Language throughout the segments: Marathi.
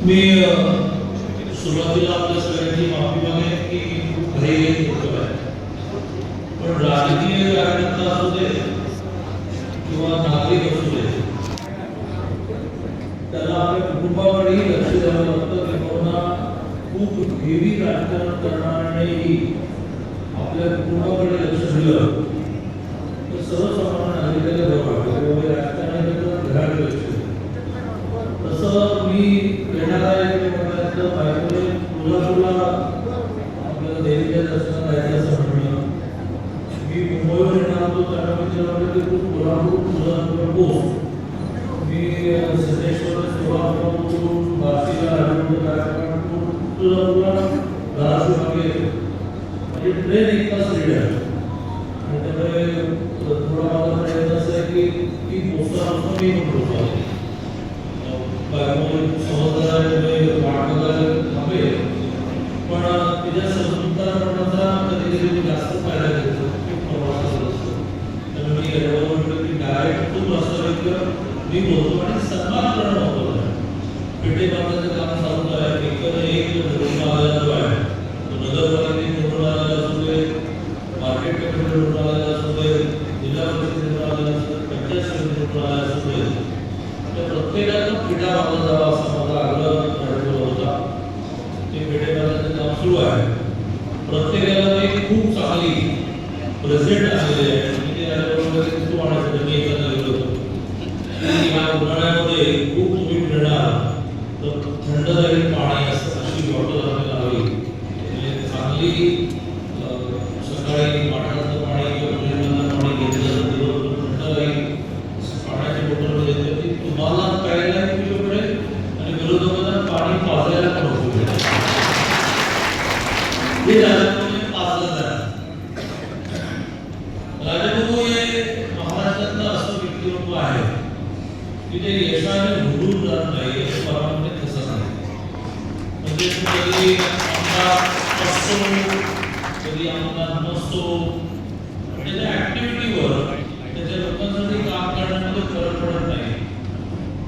मी सुरुवातीला आपल्या सगळ्यांची माफी मागेन की घरी येत होतो आहे, पण राजकीय कार्यकर्ता असू दे किंवा नागरिक असू दे, त्याला आपल्या कुटुंबाकडेही लक्ष द्यावं लागतं. किंवा खूप हेवी राजकारण करणाऱ्यांनीही आपल्या कुटुंबाकडे लक्ष दिलं तर सर्वसामान्य नागरिकाला बरं वाटतं. राजकारणाच्या घराकडे लक्ष दिलं. तसं मी येणारा बायकोने तुळजापूरला आपल्याला देवीच्या दर्शनाला जायचं असं म्हणलं. मी मुंबईवर येणार होतो, त्याला विचारलं की तू तुळजापूर पोच. मी सिद्धेश्वर सोलापूरवरून बार्शीला तुळजापूरला धाराशिव मागे म्हणजे ट्रेन 1 तास लेट आहे. आणि त्यामुळे थोडा माझा प्रयत्न असा आहे की ती पोचता मी पोचतो. समजदारामुळे थांबेल, पण तिच्या समजदारपणाचा कधी कधी जास्त फायदा घेतो. प्रवास करत असतो. त्यामुळे मी याच्याबरोबर म्हटलं की डायरेक्ट खूप असं मी बोलतो आणि सन्मान करणं महत्त्वाचं आहे. पेटे बांधण्याचं काम चालू आहे. एक रुग्णालय जो आहे तो नगरपालिकेत रुग्णालय असू दे, मार्केट कमिटी रुग्णालय असू दे, जिल्हा परिषद रुग्णालय असू दे, पंचायत समिती रुग्णालय असू दे, त्या प्रत्येकाचा पेटा बांधला जावा असा माझा आग्रह ठरवला होता. ते पेटे बांधण्याचं काम सुरू आहे. प्रत्येकाला ते खूप चांगली प्रेझेंट आलेले आहे. म्हणजे त्याच्याबरोबर खूप वाढायचं मी एखादा गेलो होतो. या उन्हाळ्यामध्ये खूप तुम्ही फिरणार तर थंडदायी पाणी असं अशी बॉटल आपल्याला हवी. म्हणजे चांगली सकाळी पाण्याचं पाणी किंवा फ्रीजमधलं पाणी घेतलं तर थंडदायी पाण्याची बॉटल घेतली ती तुम्हाला प्यायला उपयोग पडेल आणि विरोधकांना पाणी पाजायला पण उपयोग पडेल. हे राजकारणी पाजलं जाणार. राजभाऊ हे महाराष्ट्रातलं असं व्यक्तिमत्व आहे की ते यशाने भरून जात नाही. याचं परमानंट तसं नाही. म्हणजे कधी आमदार असतो, कधी आमदार नसतो, त्याच्या ऍक्टिव्हिटीवर त्याच्या लोकांसाठी काम करण्यामध्ये फरक पडत नाही.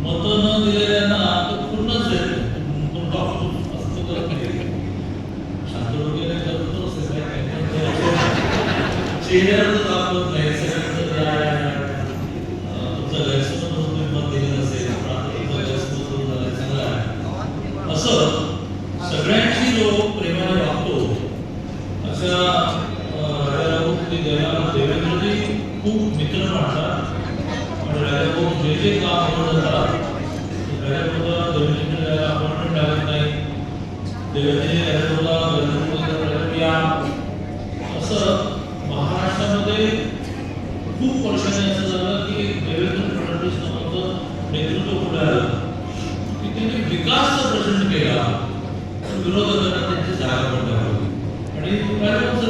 मतं न दिलेल्यांना तो पूर्णच असं करत नाही. शांत डोक्याने करतो चेहऱ्यावर दाखवत नाही. तुमचा गैरसमज तुम्ही मत दिलेलं असेल, असं सगळ्यांशी जो प्रेमाने वागतो अशा राजाभाऊ देवेंद्रजी खूप मित्र मानतात. आणि राजाभाऊ जे जे काम करून जातात राजाभाऊला देवेंद्रला अपॉइंटमेंट लागत नाही. देवेंद्रजी राजाभाऊला असं महाराष्ट्रामध्ये खूप वर्षांनी असं झालं की देवेंद्र फडणवीस नावाचं नेतृत्व पुढे आलं की त्यांनी विकास प्रचंड केला, विरोधकांना त्यांची जागा पण द्यावी. आणि राजभाऊची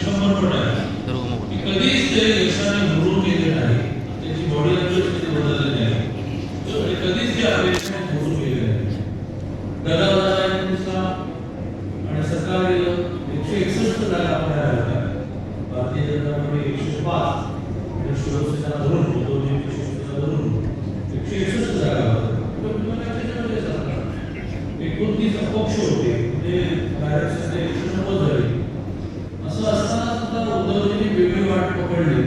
100 पट आहे की कधीच ते यशाने भरून गेले नाही. त्याची बॉडी लँग्वेज बदलली नाही आणि कधीच ते अपेक्षेने भरून गेले नाही. आणि सरकारी 161 जागा आपल्याला आल्या. भारतीय जनता पार्टी 105 आणि शिवसेना धरून 161 जागा होत्या. 29 अपक्ष होते. म्हणजे डायरेक्ट 190 झाली. असं असताना सुद्धा उद्धवजींनी वेगळी वाट पकडली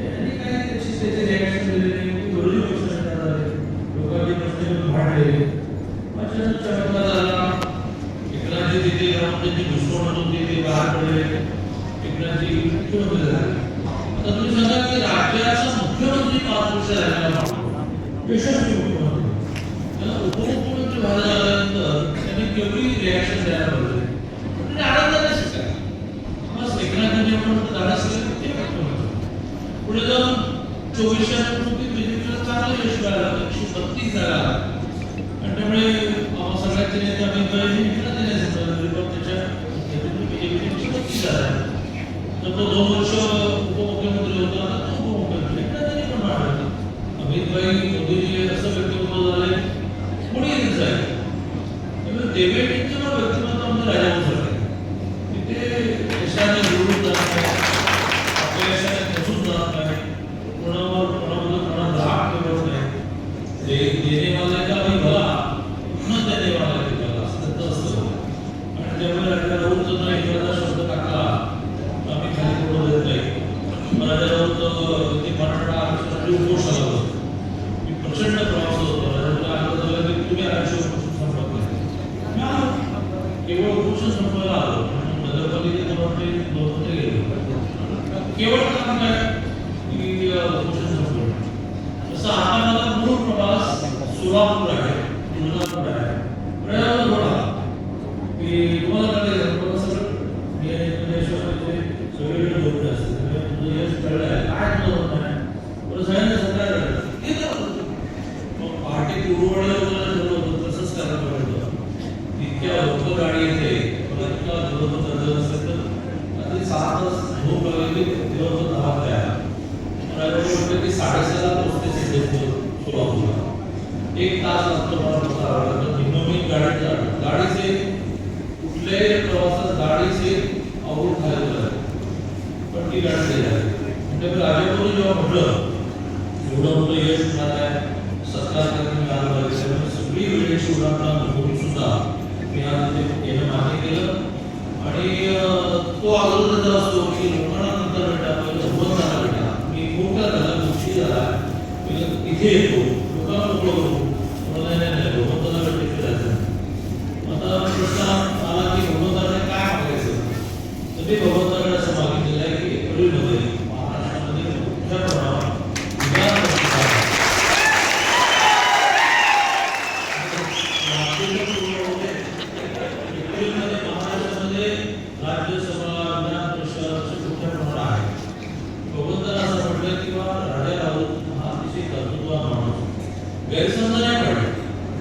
आणि काय त्याचे रिॲक्शन दिले नाही. विरोधी पक्षाने झाले, लोकांचे प्रश्न भांडले. चमत्कार झाला. एकनाथजी तिथे राहून त्यांची घुसखोर होती, ते बाहेर पडले. एकनाथजी मुख्यमंत्री झाले. आता तुम्ही सांगा की राज्याचा मुख्यमंत्री 5 वर्ष राहिला, यशस्वी मुख्यमंत्री, त्याला उपमुख्यमंत्री व्हायला लागल्यानंतर त्यांनी केवढी रिॲक्शन द्यायला पाहिजे. म्हणजे आनंदाने शिकाय बस एकनाथजी म्हणून धाडस केलं ते मुख्यमंत्री. पुढे जाऊन 24 बीजेपीला चांगलं यश मिळालं, 132 जागा. आणि त्यामुळे सगळ्यांचे नेते अमित भाईंनी तर तो 2 वर्ष उपमुख्यमंत्री होता. आता तो उपमुख्यमंत्री पण वाढला. अमित भाई मोदीजी असं व्यक्तिमत्व झाले कोणी जाईल. त्यामुळे देवेंद्रचं व्यक्तिमत्व म्हणजे राजाभाऊ तिथे यशाने निवडून जात नाही, अपयशाने खचून जात नाही, कोणाबद्दल कोणाला राग ठेवत नाही. देने वाले का भी भला न देने वाले का भला असं असतं. आणि त्यामुळे आपल्याला रोज जर एखादा शब्द टाकला तर आम्ही खाली पुढे देत नाही. मला रोज ते मराठा आरक्षणासाठी उपोषणाला होतो. मी प्रचंड प्रवास होतो. मला की तुम्ही आरक्षण संपत नाही. केवळ उपोषण संपवायला आलो. नगरपालिकेत गेलो केवळ काम काय की उपोषण संपवणं. तसं आता माझा मूळ प्रवास सोलापूर आहे, तुळजापूर आहे, प्रयागराज रोड की तुम्हाला काय सगळं सगळीकडे जोडले असते. तुझं यश कळलं आहे काय तुझं होत नाही बरं सांगितलं सरकार पहाटे कुरुवाडी वगैरे ठरलं होतं तसंच करायला पाहिजे. इतक्या लोक गाडी येते इतका जोर चाललं असेल तर आधी 6 तास झोप लागली दिवस 10 तयार मला वाटतं की 6:30ला पोहोचते सोलापूरला. 1 तास लागतो मला नियमित गाडी से कुठल्याही प्रवासात गाडी से अवघड खायला पण ती गाडी म्हणजे राजापूर जेव्हा म्हटलं एवढं मोठं यश मिळालं आहे सरकारकडे मिळालं सगळी वेळेची उदाहरणं अनुभवून सुद्धा मी आज येणं मान्य केलं. आणि तो आग्रह असतो की लोकांना नंतर भेटा सोबत झाला भेटा. मी मोठा झाला गोष्टी झाला इथे येतो लोकांना मोकळं करू नाही भगवंताला भेट फिरायचं. आता प्रश्न आला की भगवंताने काय मागायचं तर ते भगवंताकडे असं मागितलेलं आहे की एप्रिलमध्ये महाराष्ट्रामध्ये मोठ्या प्रमाणात राज्यसभा विधान परिषद मोठ्या प्रमाणात आहे. भगवंताला असं म्हटलं किंवा राजा राऊत हा अतिशय कर्तृत्ववान माणूस गैरसमज नाही पडले.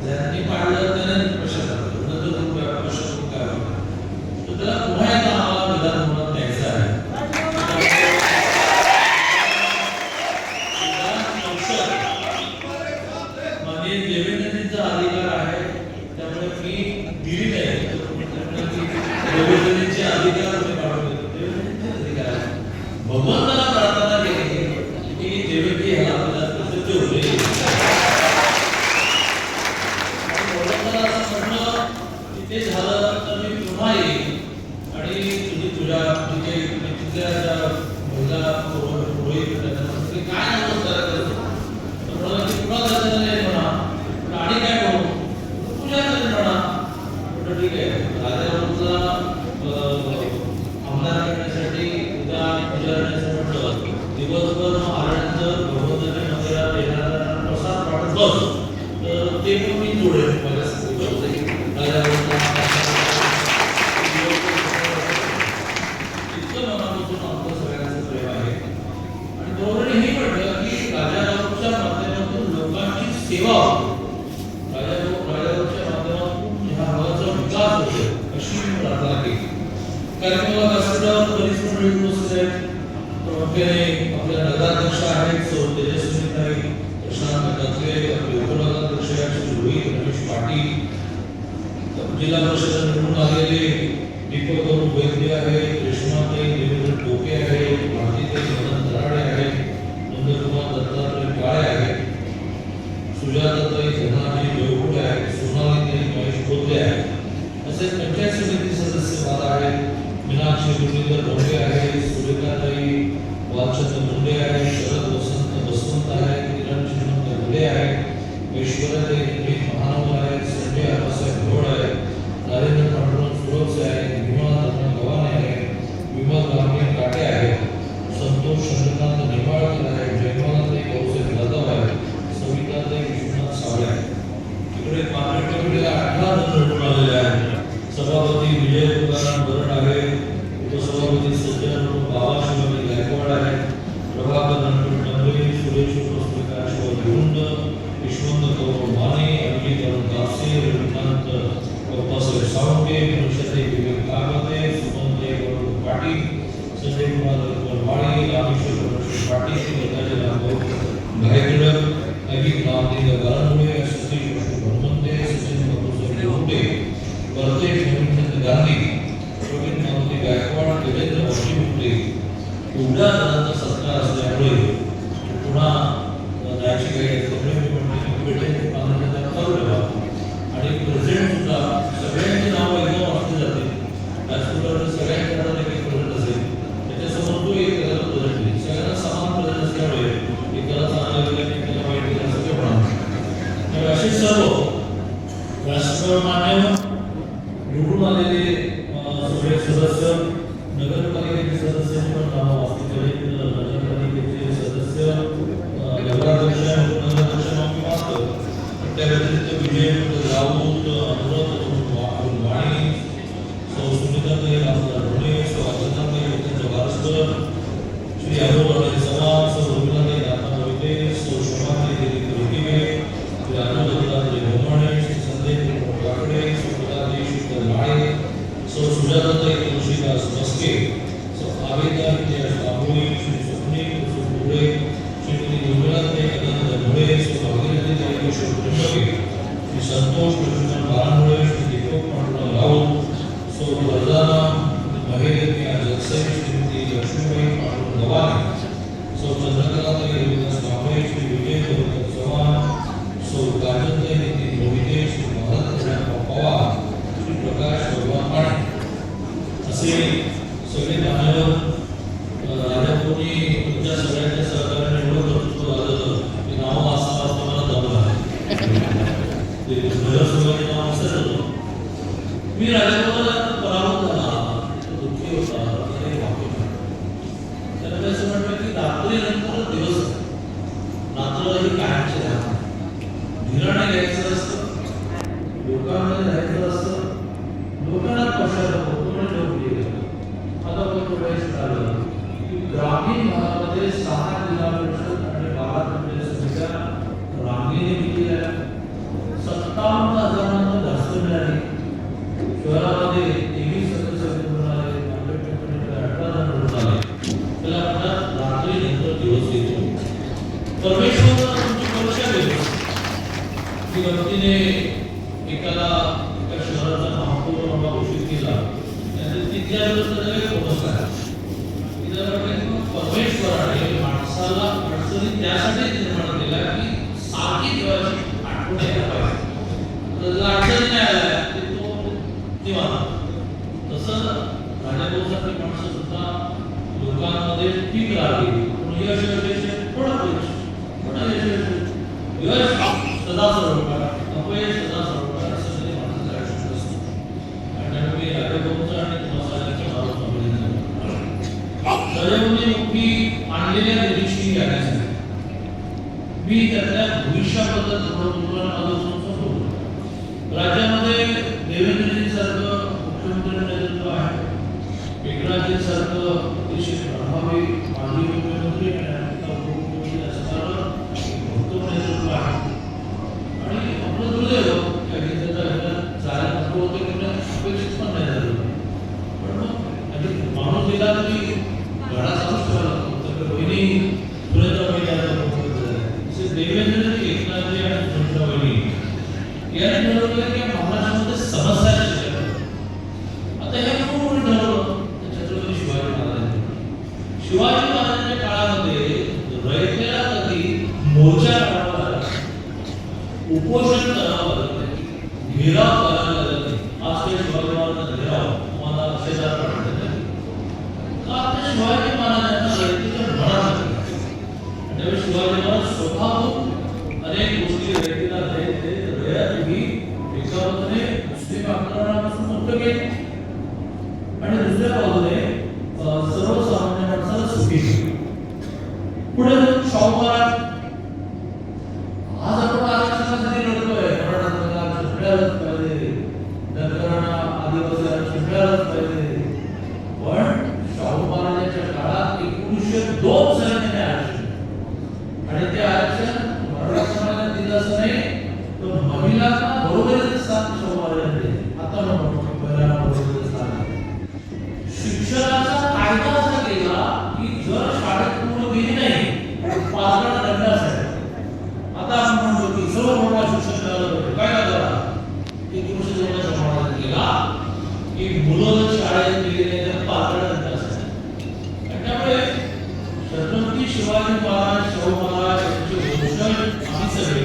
ज्यांनी पाडलं त्याने प्रशासन काय तर त्याला पुन्हा एकदा आम्हाला विधान म्हणून द्यायचं आहे. म्हणजे देवेंद्रजींचा अधिकार आहे त्यामुळे मी दिली नाही. देवेंद्रजींचे अधिकार मी काढून देतो. देवेंद्रजींचे अधिकार आहे. भगवंताला प्रार्थना केली की देवेंद्रजी ह्याला प्रसिद्ध होते. भगवंताला असं म्हटलं की ते झालं तर मी पुन्हा येईल आणि तुझ्या तिथल्या महिला रोहित काय नमस्कार करतो पुन्हा जायचं नाही म्हणा आणि काय करू पूजा करेल म्हणा. ठीक आहे राजाला आमदार करण्यासाठी उद्या पूजा करण्याचं म्हटलं दिवसभर आल्यानंतर भगवंताच्या मंदिरात येणारा प्रसाद वाटत बस तर ते पण मी जोडेल इतकं मनापासून आमचं सगळ्यांचं प्रेम आहे. आणि बरोबर हे म्हटलं की राजाच्या माध्यमातून लोकांची सेवा होते. राजाच्या माध्यमातून ह्या भागाचा विकास होतो अशी मी प्रार्थना केली. कार्यक्रमाला व्यासपीठावर बरीच मंडळी उपस्थित आहेत. प्रामुख्याने आपल्या नगराध्यक्ष आहेत सौ तेजस्विनीताई प्रशांत कात्रे, आपले उपनगराध्यक्ष श्री रोहित रमेश पाटील, जिल्हा परिषद निवडून आलेले दीपक वैद्य आहेत, रेश्माताई देवेंद्र टोके आहेत, भारतीताई मदन दराडे आहेत, नंदकुमार दत्तात्रय काळे आहेत, सुजाताताई धनाजी देवकुडे आहेत, सोनालीताई महेश बोधले आहेत. तसेच पंचायत समिती सदस्य बारा आहेत. मीनाक्षी गुरुंदर भोंगे आहेत, सुरेखाताई वालचंद मुंडे आहेत, शरद वसंत आहेत, किरण श्रीमंत गुडे आहेत, ऐश्वर्याताई निमित महानवर आहेत, संजय आबासाहेब घोड आहेत, नरेंद्र पांडुरंग सुरवसे आहेत, भीमा धर्म गव्हाणे आहेत, विमल रामजी काटे आहेत, संतोष चंद्रकांत निंबाळकर आहेत, जयमालाताई भाऊसाहेब जाधव आहेत, सविताताई विश्वनाथ सावळे आहेत. इकडे मार्केट कमिटीला 18 जण निवडून आलेले आहेत. सभापती विजय तुकाराम बरड आहे, उपसभापती सज्जन बाबा शिवाजी गायकवाड आहेत, प्रभाकर रणजित डंबरे, सुरेश प्रकाश भिवंड, यशवंत गौरव माने, अभिजित अरुण कापसे, रविकांत बाप्पासाहेब सावंगे, मनुष्यते विवेक कागते, सुमनते गौरव पाटील, संजय कुमार वाडी, रामेश्वर रमेश पाटील, गजानन रामभाऊ गायकवाड, अभिजित नामदेव गारंगुळे, सतीश भरमंते, सचिन बाबूसाहेब मोठे, परतेश गोविंद गांधी, गोविंद मारुती गायकवाड, देवेंद्र मोठे एवढ्या जणांचा सत्कार असल्यामुळे पुन्हा जायची काही त्यामुळे मी म्हणते असे सर्व राष्ट्रमान्य निवडून आलेले सगळे सदस्य, नगरपालिकेचे सदस्य पण नाव असतील, नगरपालिकेचे सदस्य, नगराध्यक्ष, उपनगराध्यक्ष नाव मात्र त्या व्यतिरिक्त विजय राऊत, अनुराध वाणी, सौ सुनीताताई रामदास, सौ अजिताताई उदयनराव वारसकर, श्री यादव समाज, सौ रवींद्रनाथ नाना मोहिते, सौ शोभाताई दिलीप रोटिवे, श्री यादव दत्तात्रय भोमणे, श्री संजय वाकडे, सौ प्रतापजी शीतल माळे, सौ सुजाताताई तुळशीदास मस्के, सौ आवेदा विजय बांबोळी, श्री स्वप्नील सुपुरे, श्री दुर्मिलाताई अनंत मुळे, सौ भागीरथीताई किशोर त्र्यंबके, श्री संतोष कृष्ण बारामुळे, श्री दीपक पांडुरंग राऊत, सौ वरदाना महेश जगसे, श्रीमती लक्ष्मीबाई पांडुरंग गव्हाणे, सौ चंद्रकलाताई रविदास कांबळे, श्री विजय गौतम चव्हाण, सौ काजलताई नितीन मोहिते, श्री भारत पवार, श्री प्रकाश भगवान पाणे असे सगळे मान्यवर राजापूरनी तुमच्या सगळ्यांच्या सहकार्याने एवढं कर्तृत्व झालं की नाव असं मला जमलं ते नगरसेवकाचे नाव असंच होतं. मी राजापूरला पराभूत झाला, दुःखी होता, त्याला असं म्हटलं की रात्रीनंतर दिवस, रात्र ही कायमची राहते, धीराने घ्यायचं असतं, लोकांमध्ये राहायचं असतं, लोकांना कशाला होतो लोक गेले. आता पण वेळेस झालं की ग्रामीण भागामध्ये 6 जिल्हा परिषद आणि 12 पंचायत समित्या रांगेने केल्या, 57,000 जास्त मिळाली. शहरामध्ये 23 सदस्य निवडून आले, 18 जण निवडून आले. त्याला म्हणतात रात्रीनंतर दिवस येतो. परमेश्वर तुमची परीक्षा घेतो की व्यक्तीने एका शहराचा महापौर बाबा घोषित केला, तिथल्या परमेश्वराने माणसाला अडचणी त्यासाठी निर्माण केला की सारखी देवाची आठवण यायला पाहिजे. अडचणी नाही आल्या की तो निवांत. तसं राजाभाऊसारखी माणसं सुद्धा लोकांमध्ये ठीक राहिली, यश थोडं यश सदा सर्वकाळ, अपयश सदा सर्वकाळ, असं तरी माणसाचं आयुष्य असतं. आणि मी राजाभाऊचं आणि समाजाच्या नावाचं अभिनंदन करतो. राजाभाऊंनी मुख्य आणलेल्या निरीक्षणी करण्यासाठी मी त्यातल्या भविष्याबद्दल थोडं सांगतो. राज्यामध्ये देवेंद्रजींसारखं मुख्यमंत्री नेतृत्व आहे, एकनाथजींसारखं अतिशय प्रभावी माजी मुख्यमंत्री आणि उपमुख्यमंत्री असणारं भक्कम नेतृत्व आहे. आणि आपलं दुर्दैव अपेक्षित पण नाही झालं, पण मग माणूस दिला तरी घडा चालूच ठेवायला लागतो. वहिनी देवेंद्रजी, एकनाथजी आणि सुनीता वहिनी याने ठरवलं की महाराष्ट्रामध्ये समस्या आता हे कोण ठरवलं? छत्रपती शिवाजी महाराजांनी. शिवाजी महाराजांच्या काळामध्ये रयतेला कधी मोर्चा काढावा लागला, उपोषण करावं लागलं, घेराव करायला लागला. आज काही शिवाजी महाराजांचा घेराव तुम्हाला शेजार पडत नाही का? आता शिवाजी महाराजांना रयतेच्या मनात त्यावेळी शिवाजी महाराज स्वतःहून अनेक गोष्टी रयतेला द्यायचे. रयत ही एकावतीने मुस्लिम आक्रमणापासून मुक्त केली आणि दुसऱ्या बाजूने सर्वसामान्य माणसाला सुखी केली. पुढे शाहू महाराज, आज आपण आरक्षणासाठी लढतोय, मराठा आरक्षण मिळालंच पाहिजे, धनगरांना आदिवासी आरक्षण मिळालंच पाहिजे. पण शाहू महाराजांच्या काळात 1902 साली आरक्षण, आणि ते आरक्षण मराठा समाजाला दिलं असं नाही, तर महिलांना बरोबरीचं स्थान शाहू महाराजांनी दिले. आता महिलांना बरोबरीचं स्थान. शिक्षणाचा कायदा असा केला की जर शाळेत पूर्ण गेली नाही पालकांना दंड असायचा. आता आपण म्हणतो की सर्व मुलांना शिक्षण मिळालं पाहिजे, काय करा की 1902 समाजात केला की मुलं शाळेत गेली नाही तर पालकांना दंड असायचा. त्यामुळे छत्रपती शिवाजी महाराज, शाहू महाराज यांचे भूषण आम्ही सगळे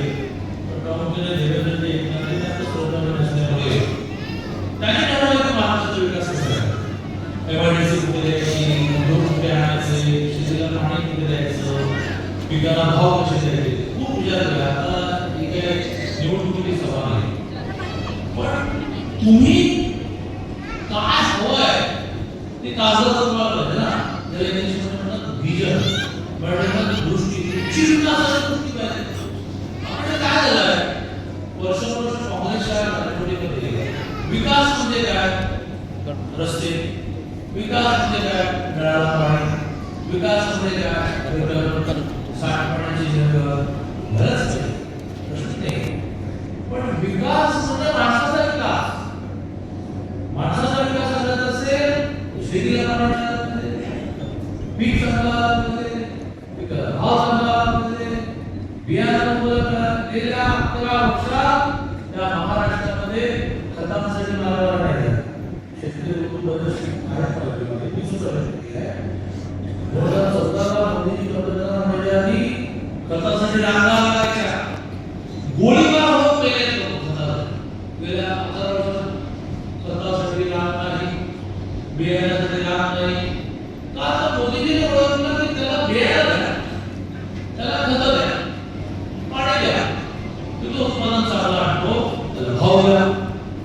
प्रामुख्याने देवेंद्रजी, एकनाथजी यांचं श्रद्धांजली असल्यामुळे तुम्ही काय हवंय ते कागदावर तुम्हाला कळलं ना. त्याला इंग्लिशमध्ये म्हणतात व्हिजन, मराठीमध्ये दृष्टी, विकासाची दृष्टी पाहिजे. आपल्याकडे काय झालंय वर्षानुवर्ष काँग्रेसच्या घडामोडीमध्ये विकास म्हणजे काय, रस्ते, विकास म्हणजे काय, नळाला पाणी, विकास म्हणजे काय, साठवण्याची जंगल, बरंच काही प्रश्न नाही. पण विकास म्हणजे माणसाचा विकास. माणसाचा विकास झाला असेल शेतीला पाणी, पीक चांगला, भाव चांगला, बियाणं गेल्या 11 वर्षात त्या महाराष्ट्रामध्ये खतांसाठी मारायला नाही. शेतकरी लोक बरेचसे भारत पाहिजे मी सुद्धा केली आहे. 2014 मोदीजी पंतप्रधान म्हणजे आधी खतासाठी रांगा लागायच्या, गोळीबार होत गेले लोक खतासाठी. गेल्या 11 वर्षात खतासाठी रांग नाही, बियाण्यासाठी रांग नाही. का तर मोदीजीने ओळखलं की त्याला बियाणं द्या, त्याला खतं द्या, पाणी द्या, तो उत्पादन चांगलं आणतो, त्याला भाव द्या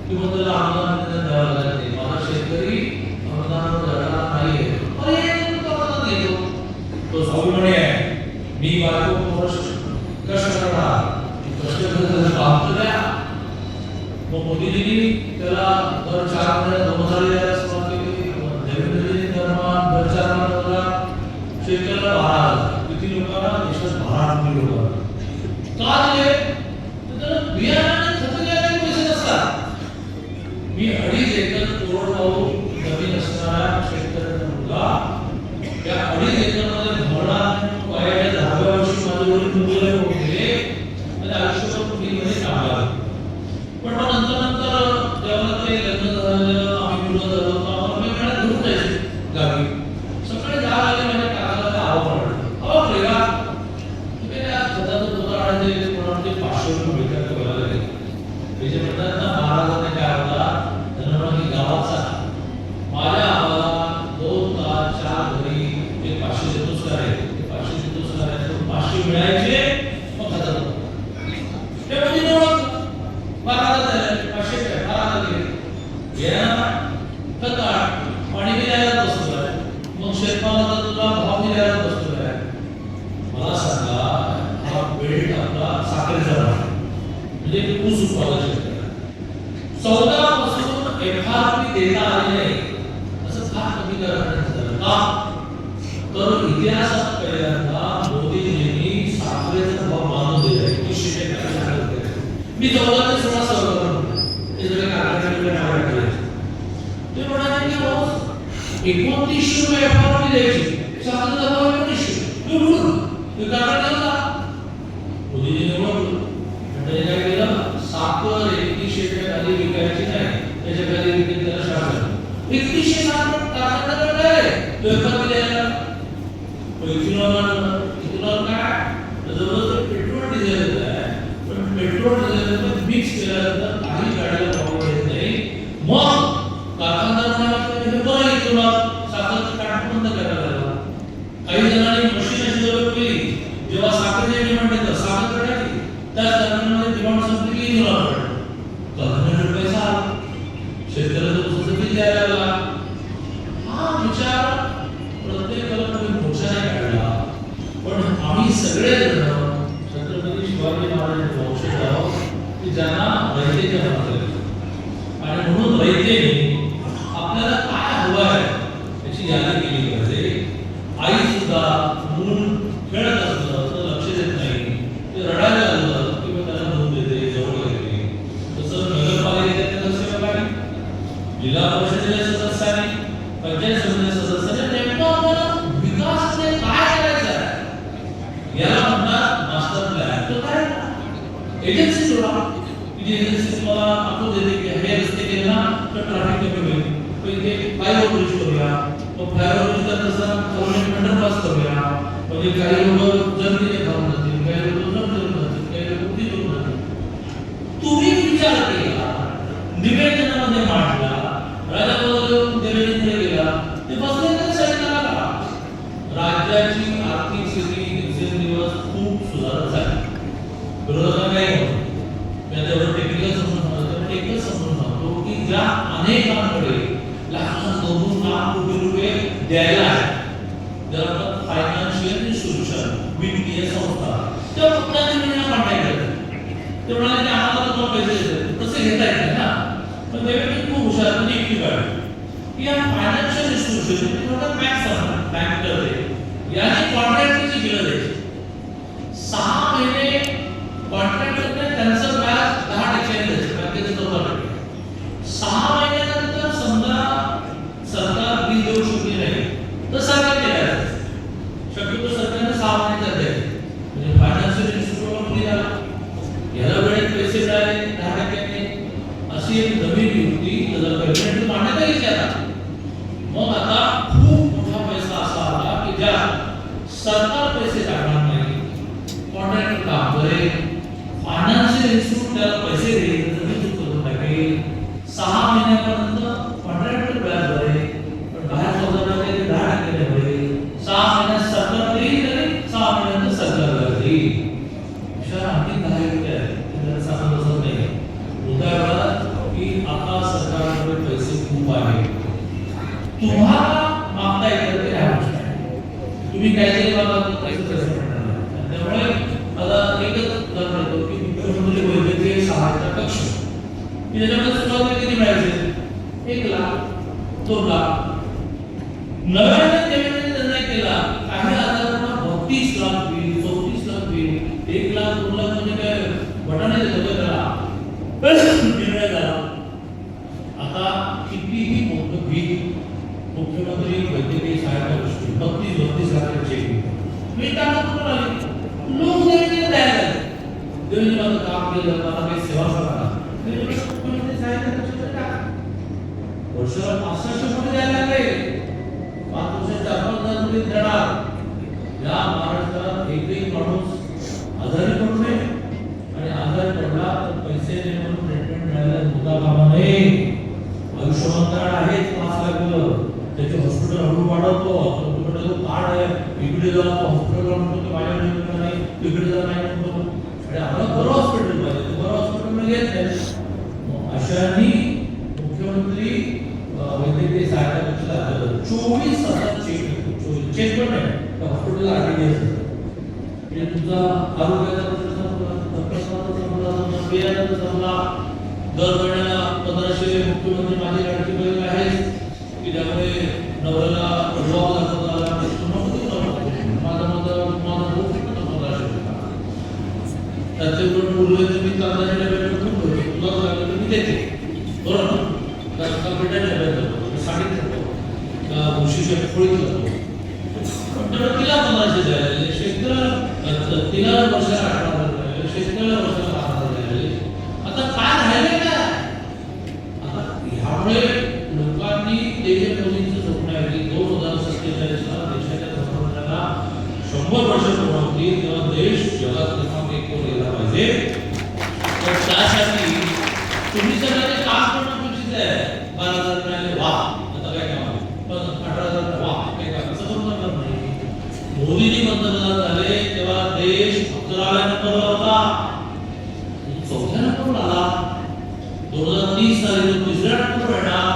किंवा त्याला अनुदान द्यावं लागते. माझा शेतकरी अनुदान देणार नाहीये, अनुदान देतो, तो स्वाभिमानी आहे. मी बायको कष्ट करणार, कष्ट करत काम तर द्या. मग मोदीजींनी त्याला दर 4 महिन्यात 2000 द्यायला सुरुवात केली. देवेंद्रजींनी दर 4 महिन्याला शेतकऱ्याला 12,000, किती लोकांना देशात 12 कोटी लोकांना का दिले, तर बियाणाने खतं द्यायला पैसे नसतात. मी 2.5 एकर कोरडवाहू जमीन असणाऱ्या शेतकऱ्यांना मुलगा, त्या 2.5 एकर मध्ये भरणार वयाच्या 10व्या वर्षी माझे वडील मुंबईला गेले आणि आयुष्यभर पुण्यामध्ये काम केलं. पण मग नंतर जेव्हा ते लग्न झालं, आम्ही मुलं झालो, आम्हाला वेगवेगळ्या घेऊन जायचे गावी. सकाळी 10 वाजता माझ्या काकाला आवडलं का तुम्ही त्या खताचं दुकान आणायचे, कोणाचे 500 रुपये भेटतात बोलायला लागले. ते जे म्हणतात ना महाराजांनी काय होता, त्यांना म्हणा की गावाचा माझ्या आम्हाला 2 तास 4 घरी एक 500 देतोच करायचे, ते 500 देतोच करायचे, 500 मिळायचे, मग खतात ते म्हणजे निवडत 12,000 झाले, 500 काय 12,000 गेले. या खत पाणी द्यायला बसतोय, मग शेतमालाचा तुला भाव द्यायला बसतोय. मला सांगा हा बेल्ट आपला साखरेचा म्हणजे ऊस उत्पादन शेतकरी 14 पासून एफआरपी देता आले नाही, असं फार कमी करण्यात झालं का, तर इतिहासात पहिल्यांदा मोदीजींनी साखरेचा भाव मानून दिला. 1946 मी 14 ते 16 सहकार हे सगळे कारखान्याचे नाव ऐकले. ते म्हणाले की रोज 2900 रुपये एफआरपी द्यायची, साखरेचा भाव 2900 ते कारखान्याला मोदीजींनी बोलवलं. म्हणजे काय केलं, साखर 2100 खाली विकायची नाही, त्याच्या खाली विकत त्याला शासन 2100 साखर कारखान्याला एफआरपी द्यायला. इथून काय जवळजवळ पेट्रोल डिझेल आहे, पण पेट्रोल डिझेल मिक्स केल्यानंतर काही गाडीला भाव देत नाही. मग कारखानदार म्हणाले हे बरं, इथून साखरचं काट बंद करायला लागला. काही जणांनी मशीन अशी डेव्हलप केली, जेव्हा साखरेची डिमांड येतं साखर काढायची, त्याच कारखान्यामध्ये डिमांड संपली की इथून कारखान्याकडे पैसा आला, शेतकऱ्याचं ऊसाचं बिल द्यायला लागला. हा विचार प्रत्येकाला तुम्ही मोक्षाने काढला. पण आम्ही सगळे जण छत्रपती शिवाजी महाराजांचे वंशज आहोत की ज्यांना रयतेच्या म्हणतात, आणि म्हणून रयतेने आपल्याला काय हवं आहे याची यादी केली पाहिजे. आई सुद्धा मूल खेळत असलं तर लक्ष देत नाही, ते रडायला लागलं किंवा त्याला दूध देते, जवळ येते. तसं नगरपालिकेचे सदस्य लोकांनी, जिल्हा परिषदेच्या सदस्यांनी, पंचायत समितीच्या सदस्यांनी नेमकं आपल्याला विकास काय करायचा आहे याला म्हणतात मास्टर प्लॅन. तो काय एजन्सी जोडा, की एजन्सी तुम्हाला आखून देते की हे रस्ते केले ना तर ट्रॅफिक कमी होईल, तो इथे फ्लायओव्हर ब्रिज करूया, मग फ्लायओव्हर ब्रिजचा तसा गव्हर्नमेंट अंडरपास करूया, म्हणजे काही लोक जमिनीने खाऊन जातील, काही लोक जमीन जातील, काही लोक उडी करून जातील. तुम्ही विचार केला, निवेदनामध्ये मांडला, राजाबरोबर देवेंद्र गेला, ते बसले तर सरकारला. राज्याची आर्थिक स्थिती दिवसेंदिवस खूप सुधारत झाली. विरोधकांना नाही होत, त्याच्यावर टेक्निकल समजून सांगतो की ज्या अनेकांकडे लाख 2 लाख कोटी रुपये द्यायला आहे, ज्याला फायनान्शियल इन्स्टिट्यूशन वित्तीय संस्था, त्या फक्त निर्णय कॉन्टॅक्ट करतात. ते म्हणाले की आम्हाला तुम्हाला पैसे देतात, तसे घेता येत नाही ना. पण देवेंद्र खूप हुशार म्हणजे एकटी काढली की या फायनान्शियल इन्स्टिट्यूशन बँक करते याने कॉन्ट्रॅक्टची बिलं द्यायची. 6 महिने कॉन्ट्रॅक्ट करते, त्यांचं व्याज 10% द्यायचं, बँकेचं 14%. 6 महिन्यानंतर समजा सरकार बिल देऊ शकले नाही तर सरकार द्यायचं. शक्यतो सरकारने 6 महिन्यात द्यायचं, म्हणजे फायनान्शियल इन्स्टिट्यूटला फ्री झाला, याला वेळेत पैसे मिळाले 10%. अशी एक नवीन युक्ती गव्हर्नमेंट मान्यता घ्यायची आता. मग आता खूप मोठा पैसा असा आला की ज्या सरकार पैसे काढणार नाही, कॉन्ट्रॅक्टर काम करेल, फायनान्शियल इन्स्टिट्यूट त्याला पैसे देईल, जमीन करून टाकेल, 6 महिन्यापर्यंत कॉन्ट्रॅक्टर व्याज भरेल, पण बाहेर सोडणार नाही, 10% भरेल. 6 महिन्यात सरकार देईल तरी 6 महिन्यात सरकार व्याज देईल. अशा आणखी 10 युक्त्या आहेत, त्याला सांगत असत नाही. उदाहरणार्थ की आता सरकारकडे पैसे खूप आहेत, तुम्हाला मागता येतं ते तुम्ही काहीतरी पैसे मिळणार. त्यामुळे आता एकच उदाहरण देतो की मुख्यमंत्री वैद्यकीय सहायता कक्ष की त्याच्यामध्ये सुरुवातीला किती मिळायचे? 1 लाख 2 लाख. नव्याने देवेंद्रने निर्णय केला काही आजारांना 32 लाख बिल, 34 लाख बिल, 1 लाख 2 लाख म्हणजे काय बटाणे देत होते त्याला निर्णय झाला. आता कितीही मोठं बिल मुख्यमंत्री वैद्यकीय सहायता गोष्टी 32 लाखाचे चेक मी त्यांना कुठून आले लोक देवेंद्र द्यायला देवेंद्र माझं काम केलं, मला काही सेवा करा, मुख्यमंत्री सहायता गोष्टी टाका. वर्षाला 65 कोटी द्यायला लागले, 5 वर्षात 4-5 कोटी देणार. या महाराष्ट्रात एकही माणूस आजारी पडू नये आणि आजारी पडला तर पैसे देऊन ट्रीटमेंट मिळायला मुद्दा कामा नये. आयुष्यमान कार्ड आहे 5 लाख, त्याचे हॉस्पिटल हळू वाढवतो, तुमच्याकडे जो कार्ड आहे इकडे जा हॉस्पिटलला म्हणतो की माझ्याकडे नाही, तिकडे जा नाही म्हणतो, आणि आम्हाला बरं हॉस्पिटल पाहिजे, बरं हॉस्पिटल घेत नाही. अशाने मुख्यमंत्री वैद्यकीय सहायता कक्षाला 24 तासात चेक पण नाही हॉस्पिटलला आधी घ्यायचं. म्हणजे तुमचा आरोग्याचा दर महिन्याला 1500 मुख्यमंत्री माझी लाडकी बहीण आहे की त्यामुळे नवऱ्याला जॉब दाखवता आला, त्याच्याकडून उरले मी कागदाच्या डब्यात खूप भरतो, तुला लागलं तर मी देते, बरोबर ना? भेटायला डब्यात जातो, साडीत जातो, उशीच्या खोळीत जातो, तिला 1500 द्यायला, शेतकऱ्याला तिला वर्षाला 18,000 द्यायला, शेतकऱ्याला वर्षाला 10,000 द्यायला. आता काय राहिले का? आता ह्यामुळे लोकांनी देवेंद्र मोदींचं स्वप्न आहे की 2047 ला देशाच्या स्वातंत्र्याला 100 वर्ष पूर्ण होतील तेव्हा देश जगात क्रमांक 1 वर गेला पाहिजे. तर त्यासाठी तुम्ही सगळ्यांनी काम करणं अपेक्षित आहे. 12,000 मिळाले वा, आता काय काम, पण 18,000 वा, काय काम, असं करून करणार नाही. मोदींनी पंतप्रधान झाले तेव्हा देश 11व्या नंबरला होता, 4थ्या नंबरला आला. 2030 साली तो 3ऱ्या नंबरवर येणार,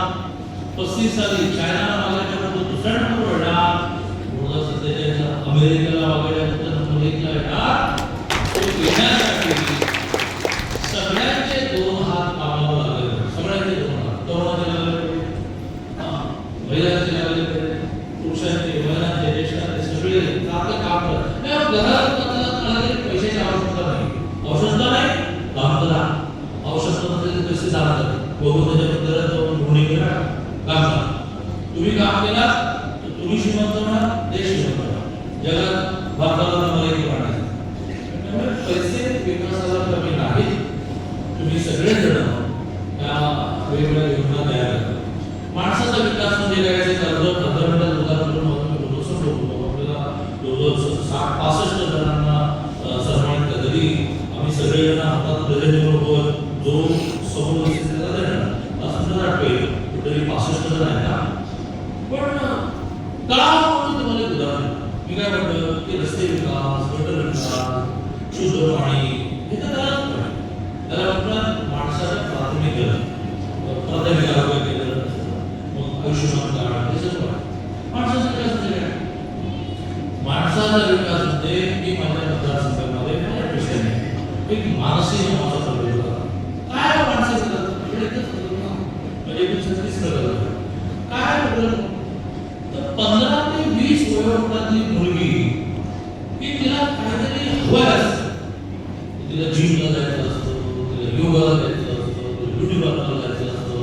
35 साली चायनाला मागल्यानंतर 2ऱ्या नंबरवर येणार, 2047 अमेरिकेला मागल्यानंतर नंबर 1 ला येणार. तो येण्यासाठी सगळ्यांचे 2 हात कामावर लागले, सगळ्यांचे 2 हात, तरुणांचे लागले, महिलांचे लागले, पुरुषांचे, महिलांचे, ज्येष्ठांचे, सगळे सारखे काम करत. घरात पैशाची आवश्यकता नाही, आवश्यकता नाही काम करा, आवश्यकता नसेल पैसे जातात, बघून त्याच्याबद्दल जाऊन गुन्हे करा, काम करा. तुम्ही काम केला तर तुम्ही श्रीमंत होणार, देश श्रीमंत होणार, जगात भारताला नंबर 1 वाढणार. त्यामुळे पैसे विकासाला कमी नाहीत. तुम्ही सगळे जण त्या वेगवेगळ्या योजना तयार करा. माणसाचा विकास म्हणजे काय? उदाहरण बोलू शकतो. आपल्याला 65 जणांना सन्मानित कधी आम्ही सगळेजण हातात प्रेझेंटेबल जो समोर त्याला देणार असं वाटतंय कुठेतरी 65 जण आहेत ना. पण का म्हणून तुम्हाला उदाहरण मी काय म्हणतो की रस्ते विकास, गटर विकास, शुद्ध पाणी हे तर त्याला म्हणतात माणसाच्या प्राथमिक समाजाचा विकास होते की माझ्या मतदारसंघामध्ये माझ्या पेशाने एक मानसिक समाजाचा विकास काय माणसाचं म्हणजे 36 काय बदल तर 15 ते 20 वयोगटातली मुलगी की तिला काहीतरी हवं असतं, तिला जिमला जायचं असतं, तिला योगाला जायचं असतं, तिला ब्युटी पार्लरला जायचं असतं,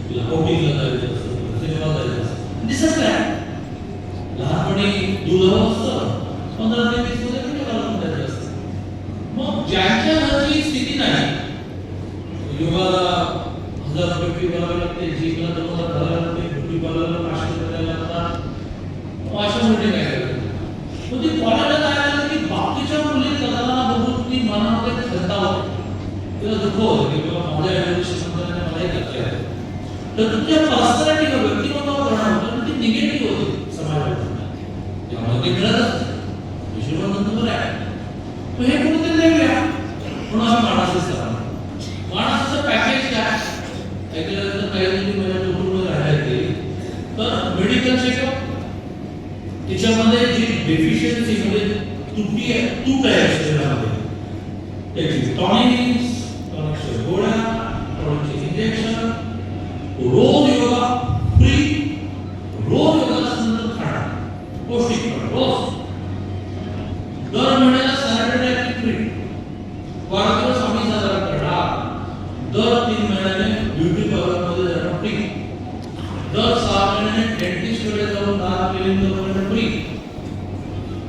तिला आउटिंगला जायचं असतं, सिनेमा जायचं असतं, दिसत नाही. लहानपणी दूध हवं असतं, 15 ते 20 मध्ये ब्युटी पार्लरला जायचं असतं. मग ज्यांच्या घरची स्थिती नाही, योगाला 1000 रुपये फी भरावी लागते, जिमला 2000 भरावे लागते, ब्युटी पार्लरला 500 रुपये लागतात, अशा मुली काय करतात? मग ती कॉलेजला जायला की बाकीच्या मुली करताना बघून ती मनामध्ये खंतावते, तिला दुःख होतं की बाबा माझ्या एवढी संतानाने मलाही करता येतं. तर तुमच्या पर्सनॅलिटी किंवा व्यक्तिमत्वावर परिणाम होतो आणि ती निगेटिव्ह होते समाजामध्ये. त्यामुळे ते मिळत असते विश्वबंधन बरं आहे. मग हे कुठेतरी देऊया म्हणून आम्ही माणसाचं करा. माणसाचं पॅकेज काय ऐकल्यानंतर काही जणी माझ्या कुटुंबात राहायला गेली तर मेडिकल चेकअप, तिच्यामध्ये जी डेफिशियन्सी म्हणजे तुटी आहे, तूट आहे शरीरामध्ये, त्याची टॉनिक्स, टॉनिकच्या गोळ्या, टॉनिकचे इंजेक्शन, रोज योगा फ्री, रोज योगासनं खाणं, पौष्टिक खाणं, रोज दर महिन्याला सॅटर्डे फ्री, वाढदिवस आम्ही साजरा करणार, दर 3 महिन्याने ब्युटी पार्लरमध्ये जाणं फ्री, दर 6 महिन्याने डेंटिस्टकडे जाऊन दात क्लिनिंग करणं फ्री.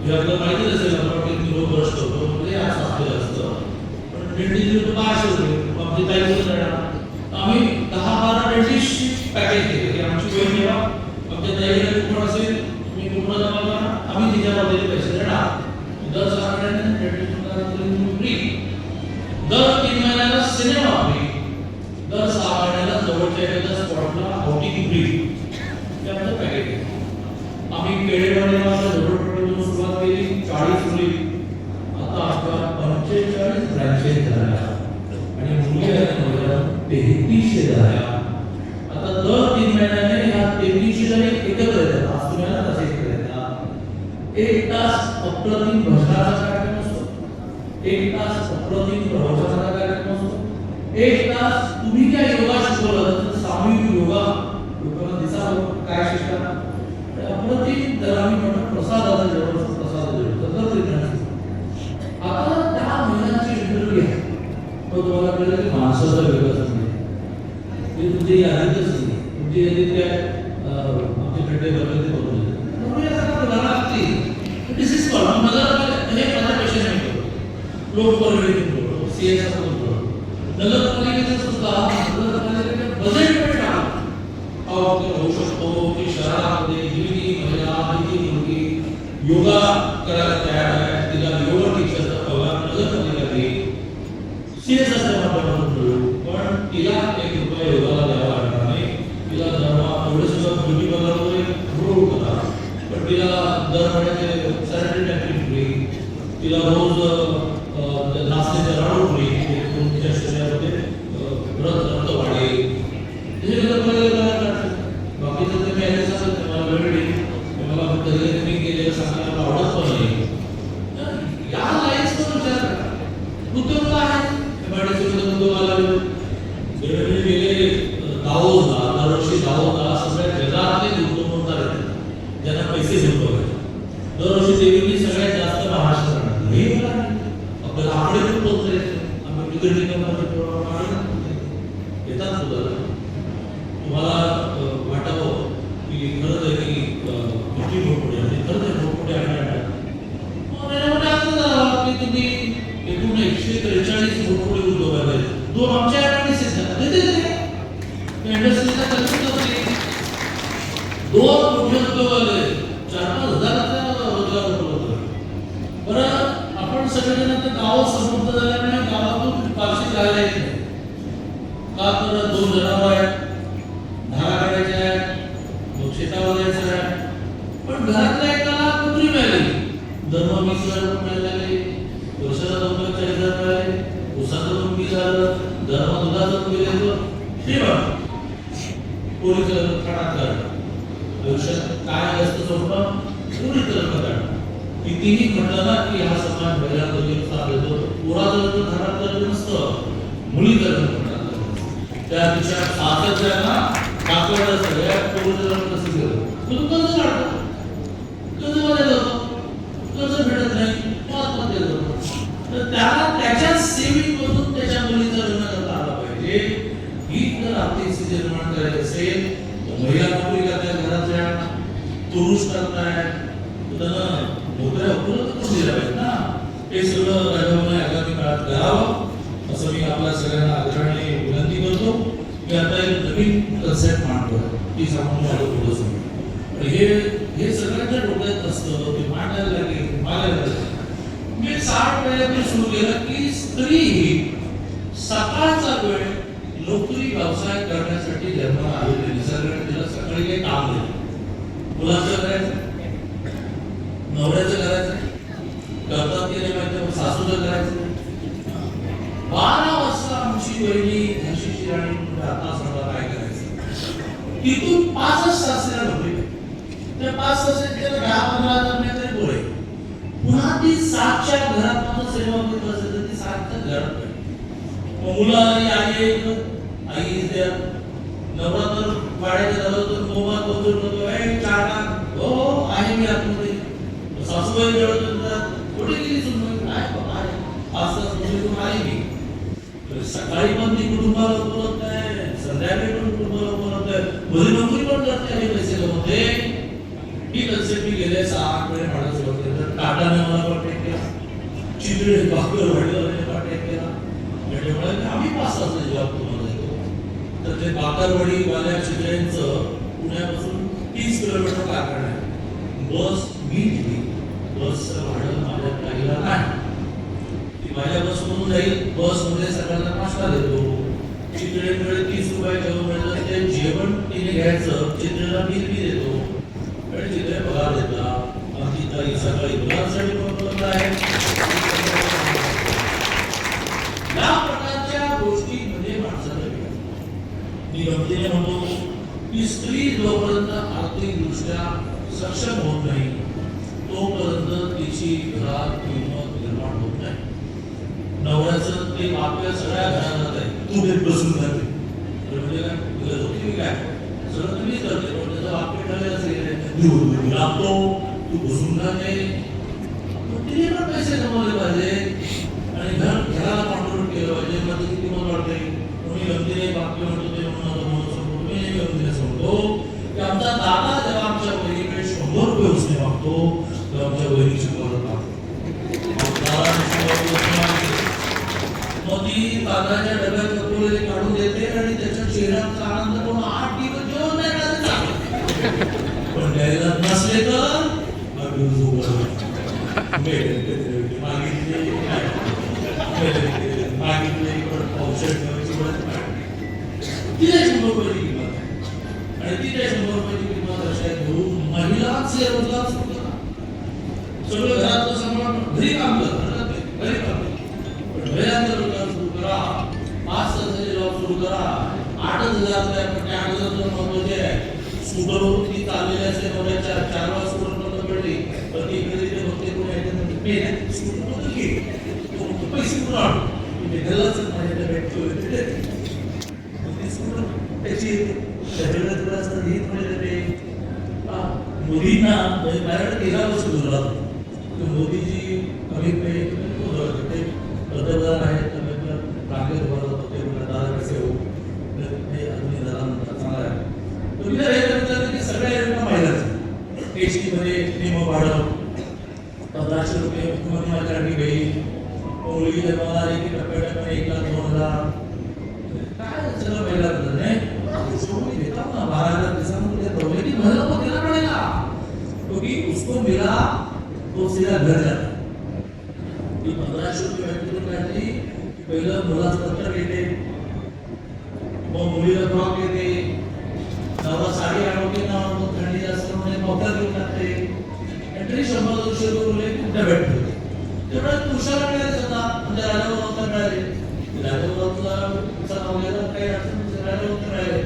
हे आपल्याला माहितीच असेल, आपण रोज ब्रश करतो म्हणजे असं आपल्याला असतं, पण डेंटिस्ट 500 रुपये आमची ताई जाणार. आम्ही 10-12 डेंटिस्टची पॅकेज केली की आमची वेळ घ्या, आमच्या ताईला कुठं असेल मी कुठं जमा करा, आम्ही तिच्यामध्ये पैसे देणार. दर 6 महिन्याने डेंटिस्ट फ्री, दर 3 महिन्याला सिनेमा फ्री, दर 6 महिन्याला जवळच्या एखाद्या स्पॉटला आउटिंग फ्री. हे आमचं पॅकेज आहे. आम्ही केळेवाडीला झोपडपट्टीतून सुरुवात केली, 40 मुली, आता आपल्या 45 ब्रँचेस झाल्या आणि मुली आहेत 3300 झाल्या. आता दर 3 महिन्याने ह्या 3300 जणी एकत्र येतात. आज तुम्हाला तसे एकत्र येतात. 1 तास अप्रतिम भजनाचा कार्यक्रम असतो, 1 तास अप्रतिम प्रवचनाचा कार्यक्रम असतो, 1 तास तुम्ही काय योगा शिकवलं तर सामूहिक योगा लोकांना दिसावं काय शिकता अप्रतिम. तर आम्ही म्हणतो प्रसादाचा जेवण, प्रसाद जेवण. आता त्या महिन्याची इंटरव्ह्यू आहे, तो तुम्हाला कळलं की माणसाचा विकास नाही, ते तुमची यादीतच नाही, तुमची यादी त्या आमच्या खड्डे बदलते बघून दिस इज कॉल मला हे माझ्या पेशंट नाही करतो, लोक परमिटिंग सीएस नगरपालिकेचं सुद्धा नगरपालिकेच्या बजेटमध्ये टाकलं होऊ शकतो की शहरामध्ये जी महिला जी मुलगी योगा करायला तयार आहे तिला योगा टीचरचा पगार नगरपालिका देईल, सीएस असल्यामुळे पण तिला 1 रुपया योगाला द्यावा लागणार नाही. तिला दरमहा एवढे सुद्धा ब्युटी पार्लरमध्ये रोड करा, पण तिला दर महिन्याचे सॅटर्डे टॅक्सी फ्री, तिला रोज नाचण्याचा लाडू फ्री, तुमच्या शरीरामध्ये रक्त वाढेल. हे बाकीचं ते मी सांगत मला वेळ देईल, मला कधी मी केलेलं सांगायला आवडत पण नाही. या लाईन्सवर विचार करा. उद्योग काय आहे? उद्योगाला गेले दावोसला, दरवर्षी दावोसला सगळ्या जगातले उद्योगदार आहेत ज्यांना पैसे भेटतो. दरवर्षी देवींनी सगळ्यात जास्त महाराष्ट्रात हे आपल्याला आकडे खूप पोहोचले, आम्ही तिकडे येतात सुद्धा. तुम्हाला वाटावं की खरंच आहे की किती मोठमोठे आणि खरंच आहे मोठमोठे आकडे की तुम्ही एकूण 143 मोठमोठे उद्योग आहेत. 2 आमच्या इंडस्ट्रीचा खर्च 2 मोठे उद्योग आले, 4-5 हजाराचा रोजगार उपलब्ध. बरं आपण सगळेजण ते गाव समृद्ध झाल्यामुळे गावातून फारशी जायला येत नाही का, तर 2 जनावर आहेत, धारा काढायच्या आहेत, मग शेतावर जायचं आहे. पण घरातल्या एकाला कुत्री मिळाली, दरमहा 20,000 मिळायला लागले, वर्षाला 2,40,000 मिळाले, उसाचं 20 झालं, दरमहा दुधाचं गेलं, श्रीमंत पोरीचं खाण्यात काढ. आयुष्यात काय असतं स्वप्न पोरीचं लग्न काढ. कितीही म्हटलं ना की हा समाज महिला करिअरचा देतो, पोराचं जर घरात जर नसतं, मुलीचं जर म्हणतात त्यापेक्षा सातत्यानं दाखवलं सगळ्या पोरं कसं गेलं तू कर्ज काढतो, कर्ज मध्ये जातो, कर्ज भेटत नाही, तो आत्महत्या करतो. तर त्याला त्याच्या सेविंग मधून त्याच्या मुलीचं लग्न करता आलं पाहिजे. ही जर आर्थिक स्थिती निर्माण करायची असेल तर महिला नोकरी करतायत, घरातल्या पुरुष करतायत, त्यांना नोकऱ्या उपलब्ध करून दिल्या पाहिजेत ना. हे सगळं राजभवन आगामी काळात करावं असं मी आपल्या सगळ्यांना आदराने विनंती करतो. मी आता एक नवीन कन्सेप्ट मांडतोय ती सांगून मला थोडं समजलं. हे सगळ्यांच्या डोक्यात असतं, ते मांडायला लागेल, मागायला लागेल. मी 60 वेळेला सुरू केलं की स्त्री ही सकाळचा वेळ नोकरी व्यवसाय करण्यासाठी जन्माला आलेली, निसर्गाने तिला सकाळी काही काम दिलं. मुलाचं करायचं, नवऱ्याचं करायचं, करतात केले पाहिजे, सासूचं करायचं. 12 वाजता आमची वहिनी झाशीची राणी आता सांगा काय करायचं. तिथून 5 तास तिला नोकरी, त्या 5 तासात त्याला 10-15 हजार तरी बोले. पुन्हा ती 7च्या घरात माझं सेवा करत असेल तर ती 7च्या घरात मुलं आई आई द्या नवरात्र वाड्याच्या जवळ मोबाईल बघून म्हणतो हो आहे मी आतमध्ये. सासूबाई जवळ कुठे गेली सुनबाई काय असं आहे मी. सकाळी पण ती कुटुंबाला बोलत नाही, संध्याकाळी पण कुटुंबाला बोलत नाही, भली नोकरी पण करते आणि पैसे कमवते. ही कन्सेप्ट मी गेले 6-8 वेळे माणूस होते. तर टाटाने मला कॉन्टॅक्ट केला, चितळे बाकर वाडीवाल्याने कॉन्टॅक्ट केला. म्हणजे आम्ही 5 तासाचा जॉब तुम्हाला देतो. तर ते बाकरवाडी वाल्या चितळ्यांचं पुण्यापासून 30 किलोमीटर कारखाना आहे. बस मी दिली, बसचं भाडं माझ्या काहीला नाही. ती माझ्या बसमधून जाईल, बसमध्ये सगळ्यांना नाश्ता देतो. चितळेकडे 30 रुपये जेवण मिळतं, ते जेवण तिने घ्यायचं, चितळेला बिल बी देतो आणि चितळे पगार देतात. आमची ताई सकाळी मुलांसाठी उपलब्ध आहे. या प्रकारच्या गोष्टी म्हणजे माणसाला मी गमतीने म्हणतो की स्त्री जोपर्यंत आर्थिकदृष्ट्या सक्षम होत नाही तोपर्यंत तिची घरात किंमत निर्माण होत नाही. नवऱ्याचं ते आपल्या सगळ्या घरात आहे, तू ते बसून जाते म्हणजे काय तुला जोखीम काय सगळं तुम्हीच करते, पण त्याचा वाक्य ठरले असेल लागतो तू बसून जाते. तिने पण पैसे कमवले पाहिजे आणि घराला कंट्रोल केलं पाहिजे. मग त्याची किंमत वाढते. कोणी गमतीने वाक्य म्हणतो ते म्हणून समजतो, मी गमतीने समजतो की आमचा दादा जेव्हा आमच्या बहिणीकडे 100 रुपये उसने मागतो तेव्हा आमच्या बहिणीची मदत मागतो. मग ती तांदळाच्या डब्यात कपडे काढून देते आणि त्याच्या चेहऱ्याचा आनंद करून 8 दिवस जेवण नाही करायचं. पण द्यायला नसले तर मागितले पण औषध तिला 100 रुपयाची किंमत आहे आणि तिला 100 रुपयाची किंमत अशा घेऊन महिलाच रोजगार सुरू करा. सगळं घरातलं सांभाळून घरी काम करतात, घरी काम पण महिलांचा रोजगार सुरू करा. 5 तासाचे जॉब सुरू करा. 8,000 पण त्या 8,000 महत्वाचे आहे. स्कूटरवरून ती चाललेली असते, 4 वाजता स्कूटर बंद पडली तर ती इकडे तिथे बघते कोण आहे पे नाही स्कूटर बंद केली पैसे कुठून आणू ते घरलाच माझ्याकडे भेटतो त्याची त्याच्याकडे थोडं असतं ही थोडे मोदींना माझ्याकडे 13 वर्ष गुजरला. मोदीजी कमी पे ते पंतप्रधान आहेत रांगेत उभा राहतो ते दादा कसे हो अजूनही दादा चांगला आहे. तर मी हे विचारलं की सगळ्या योजना महिलाच एसटी मध्ये नियम वाढव 1500 रुपये मुख्यमंत्री माझ्यासाठी घेईल. मुलगी जन्माला आली की टप्प्याटप्प्याने 1,02,000 काय सगळं महिला नाही सोडून देतात ना. 12,000 दिवसांमध्ये प्रॉब्लेम की महिला को देना पड़ेगा क्योंकि उसको मिला तो सीधा घर जाता. ती 1500 रुपये व्यक्तीतून काढली पहिलं मुलाचं दप्तर येते, मग मुलीला फ्रॉक येते, नवरा साडी आणवते ना थंडी जास्त म्हणून मोठा घेऊन टाकते आणि तरी 100-200 रुपये कुठे भेटतो. तेवढं पुरुषाला मिळायचं होता म्हणजे राजाभाऊला मिळाले. राजाभाऊचा नवऱ्याला काही अडचण राजाभाऊ मिळाले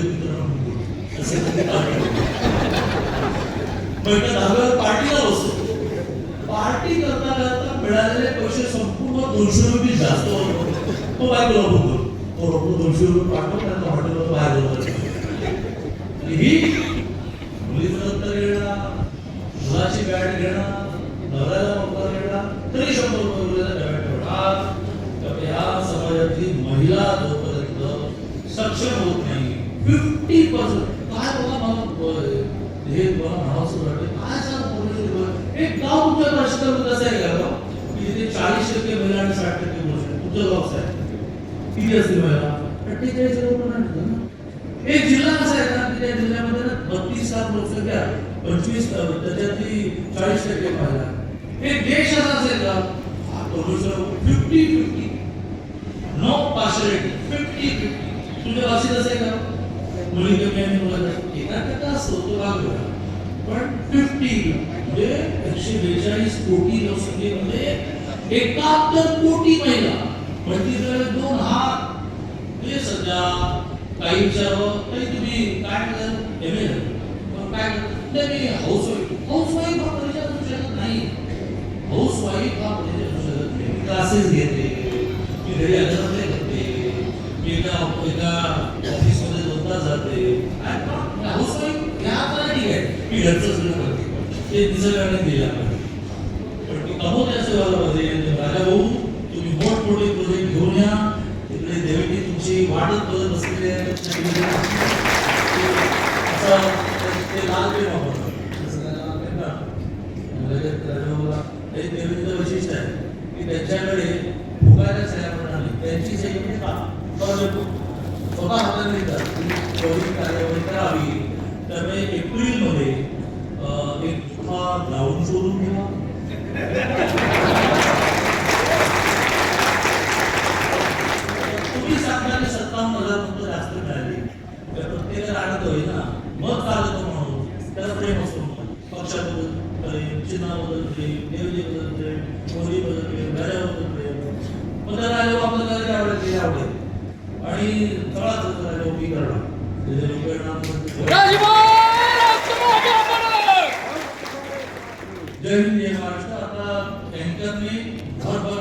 मित्र असे पार्टीला बसतो ₹200 जास्त होतो, तो बायकोला बोलतो ₹200 पाठव, त्यांना हॉटेलवर बाहेर जातो. ही मुलीचं दत्तर घेणार, मुलाची बॅट घेणार, नवऱ्याला मोबाईल घेणार, तरी ₹100 बॅट ठेवणार. या समाजातली महिला जोपर्यंत सक्षम होत नाही 50% काय बघा मला हे मला म्हणावंसं वाटतं काय सांग एक गाव तुमच्या राष्ट्रात कसं आहे का की तिथे 40% महिला आणि 60% पुरुष आहेत. तुमचं गाव आहे किती असतील महिला 48 लोक ना. एक जिल्हा कसा आहे ना की त्या जिल्ह्यामध्ये ना 32 लाख लोकसंख्या 25 त्याच्यातली 40% महिला. एक देश असा असेल का 50-50 नो पार्शियलिटी 50-50 तुझ्या वाशीत असेल का मुली कमी आणि मुलं एका असतो तो भाग वेगळा पण 50 म्हणजे 142 कोटी लोकसंख्येमध्ये 71 कोटी महिला म्हणजे 2 हात. हे सध्या काही विचारावं काही तुम्ही काय करता एमए काय करता मी हाऊसवाईफ हा परिचय असू शकत नाही. हाऊसवाईफ हा परिचय असू शकत नाही. क्लासेस घेते मी घरी अगरबत्ती करते मी एका ऑफिसमध्ये 2 तास जाते. हाऊसवाईफ ह्या तर ठीक आहे मी घरचं सगळं करते ते तिचं करण्यात दिलं आपण पण ती कमवत असं व्हायला पाहिजे. राजा भाऊ तुम्ही मोठमोठे प्रोजेक्ट घेऊन या तिकडे देवेंनी तुमची वाटत बघत बसलेली आहे. ते लाल पेन वापरतात जसं त्याला पेन राजाभाऊला हे देवेंचं वैशिष्ट्य आहे की त्यांच्याकडे फुगायला सह्या पडणार नाही. त्यांची सही म्हणजे स्वतः हाताने लिहितात कोणी कार्यवाही करावी. त्यामुळे एप्रिलमध्ये एक ग्राउंड शोधून घ्या. तुम्ही सांगणारे 57,000 फक्त जास्त मिळाली तर प्रत्येकाला आनंद होईल ना. मत चालत म्हणून त्याला प्रेम असतो पक्षाबद्दल प्रेम चिन्हाबद्दल प्रेम देवतेबद्दल प्रेम मोदीबद्दल प्रेम राजाबद्दल प्रेम मग त्याला आले आपल्याला काय आवडेल ते आवडेल आणि तळाच राजा उभी करणार त्याचे लोक जय हिंद जय महाराष्ट्र. आता टँकरने भरभर